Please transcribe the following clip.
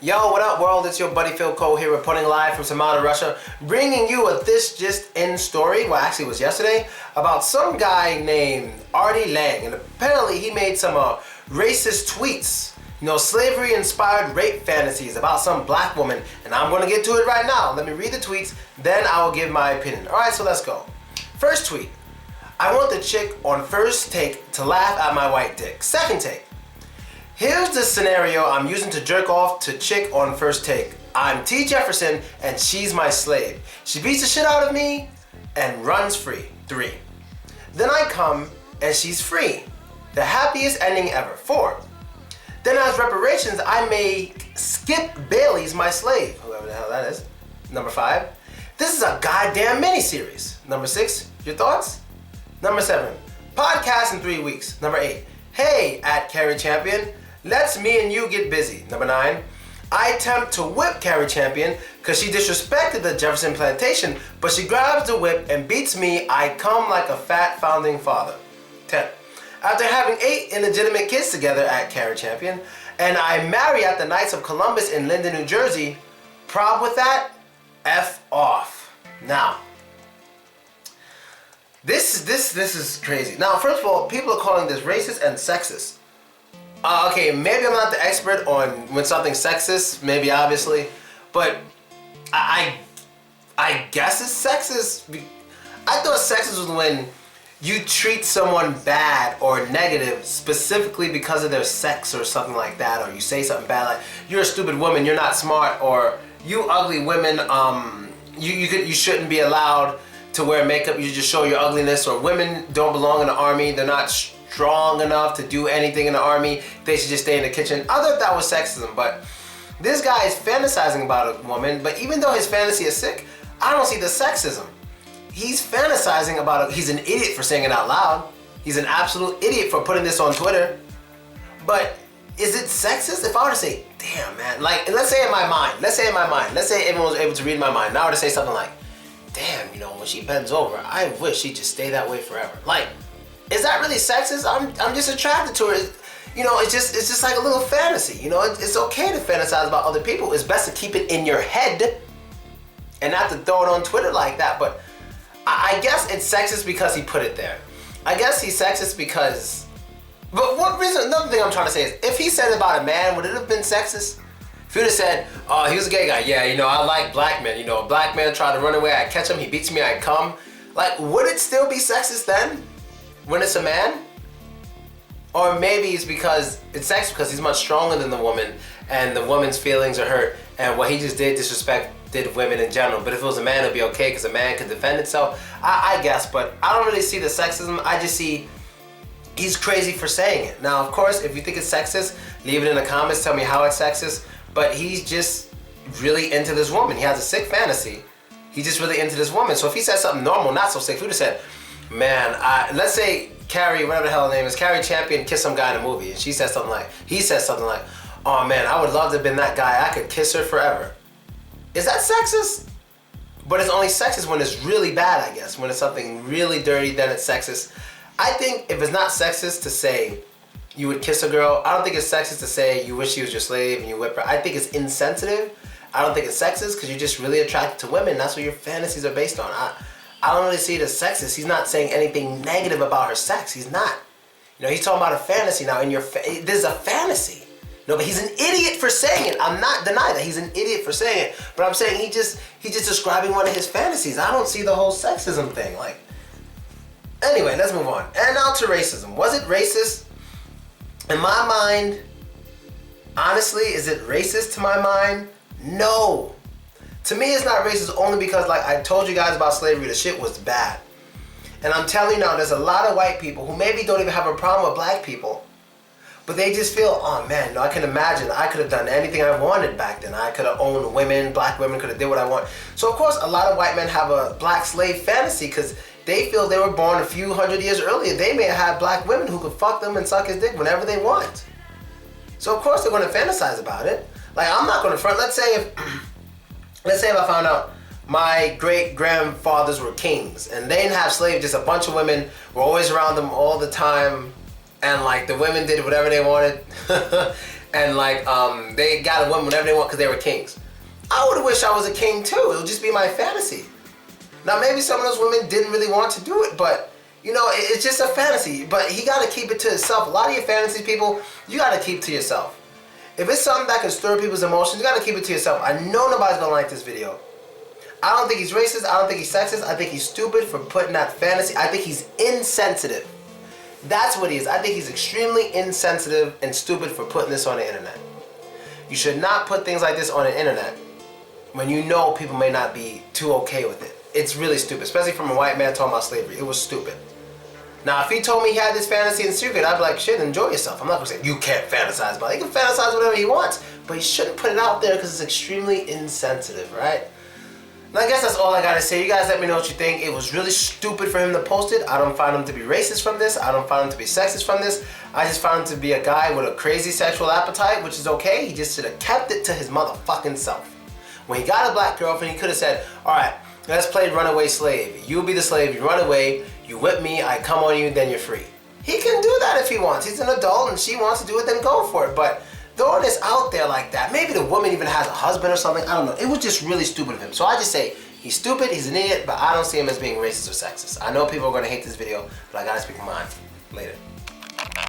Yo, what up world? It's your buddy Philko here reporting live from Samara, Russia, bringing you a This Just In story, well actually it was yesterday, about some guy named Artie Lange, and apparently he made some racist tweets, slavery inspired rape fantasies about some black woman, and I'm gonna get to it right now. Let me read the tweets, then I will give my opinion. Alright, so let's go. First tweet: I want the chick on first take to laugh at my white dick. Second take: here's the scenario I'm using to jerk off to chick on first take. I'm T. Jefferson and she's my slave. She beats the shit out of me and runs free. 3. Then I come and she's free. The happiest ending ever. 4. Then as reparations, I make Skip Bailey's my slave. Whoever the hell that is. Number 5. This is a goddamn miniseries. Number 6. Your thoughts? Number 7. Podcast in 3 weeks. Number 8. Hey, at Cari Champion, let's me and you get busy. Number 9. I attempt to whip Cari Champion because she disrespected the Jefferson plantation, but she grabs the whip and beats me. I come like a fat founding father. 10. After having 8 illegitimate kids together at Cari Champion, and I marry at the Knights of Columbus in Linden, New Jersey. Problem with that? F off. Now, this is crazy. Now, first of all, people are calling this racist and sexist. Okay, maybe I'm not the expert on when something's sexist, maybe obviously, but I guess it's sexist. I thought sexist was when you treat someone bad or negative specifically because of their sex or something like that, or you say something bad like, you're a stupid woman, you're not smart, or you ugly women, you shouldn't be allowed to wear makeup, you just show your ugliness, or women don't belong in the army, they're not strong enough to do anything in the army, they should just stay in the kitchen. I thought that was sexism, but this guy is fantasizing about a woman, but even though his fantasy is sick, I don't see the sexism. He's fantasizing about he's an idiot for saying it out loud. He's an absolute idiot for putting this on Twitter. But is it sexist? If I were to say, damn man, like, let's say in my mind, let's say everyone was able to read my mind, and I were to say something like, damn, when she bends over, I wish she'd just stay that way forever. Like, is that really sexist? I'm just attracted to her. It's just like a little fantasy. It's okay to fantasize about other people. It's best to keep it in your head and not to throw it on Twitter like that. But I guess it's sexist because he put it there. I guess he's sexist because, but what reason? Another thing I'm trying to say is, if he said it about a man, would it have been sexist? If he would have said, oh, he was a gay guy, yeah, I like black men, a black man tried to run away, I catch him, he beats me, I come. Like, would it still be sexist then, when it's a man? Or maybe it's because it's sexist because he's much stronger than the woman, and the woman's feelings are hurt, and what he just did disrespected women in general. But if it was a man, it'd be okay because a man could defend itself. I guess, but I don't really see the sexism. I just see he's crazy for saying it. Now, of course, if you think it's sexist, leave it in the comments, tell me how it's sexist. But he's just really into this woman. He has a sick fantasy. He's just really into this woman. So if he said something normal, not so sick, he would have said, man, let's say Cari, whatever the hell her name is, Cari Champion kissed some guy in a movie, and he says something like, oh man, I would love to have been that guy, I could kiss her forever. Is that sexist? But it's only sexist when it's really bad, I guess. When it's something really dirty, then it's sexist. I think if it's not sexist to say you would kiss a girl, I don't think it's sexist to say you wish she was your slave and you whip her. I think it's insensitive. I don't think it's sexist because you're just really attracted to women. That's what your fantasies are based on. I don't really see it as sexist. He's not saying anything negative about her sex. He's not. He's talking about a fantasy now. This is a fantasy. No, but he's an idiot for saying it. I'm not denying that he's an idiot for saying it. But I'm saying he's just describing one of his fantasies. I don't see the whole sexism thing. Like, anyway, let's move on. And now to racism. Was it racist? In my mind, honestly, is it racist to my mind? No. To me, it's not racist only because, like I told you guys about slavery, the shit was bad. And I'm telling you now, there's a lot of white people who maybe don't even have a problem with black people, but they just feel, oh man, I can imagine I could have done anything I wanted back then. I could have owned women, black women could have did what I want. So of course, a lot of white men have a black slave fantasy because they feel they were born a few hundred years earlier. They may have had black women who could fuck them and suck his dick whenever they want. So of course they're going to fantasize about it. Like, I'm not going to front. Let's say if I found out my great-grandfathers were kings and they didn't have slaves, just a bunch of women were always around them all the time, and like the women did whatever they wanted. and like they got a woman whenever they want because they were kings. I would wish I was a king too. It would just be my fantasy. Now maybe some of those women didn't really want to do it, but you know, it's just a fantasy. But he got to keep it to himself. A lot of your fantasy people, you got to keep to yourself. If it's something that can stir people's emotions, you got to keep it to yourself. I know nobody's gonna like this video. I don't think he's racist. I don't think he's sexist. I think he's stupid for putting that fantasy. I think he's insensitive. That's what he is. I think he's extremely insensitive and stupid for putting this on the internet. You should not put things like this on the internet when you know people may not be too okay with it. It's really stupid, especially from a white man talking about slavery. It was stupid. Now, if he told me he had this fantasy in secret, I'd be like, shit, enjoy yourself. I'm not gonna say, you can't fantasize about it. He can fantasize whatever he wants, but he shouldn't put it out there because it's extremely insensitive, right? And I guess that's all I gotta say. You guys let me know what you think. It was really stupid for him to post it. I don't find him to be racist from this. I don't find him to be sexist from this. I just found him to be a guy with a crazy sexual appetite, which is okay. He just should have kept it to his motherfucking self. When he got a black girlfriend, he could have said, all right, let's play runaway slave. You be the slave, you run away, you whip me, I come on you, then you're free. He can do that if he wants. He's an adult and she wants to do it, then go for it. But throwing this out there like that, maybe the woman even has a husband or something, I don't know. It was just really stupid of him. So I just say, he's stupid, he's an idiot, but I don't see him as being racist or sexist. I know people are gonna hate this video, but I gotta speak my mind. Later.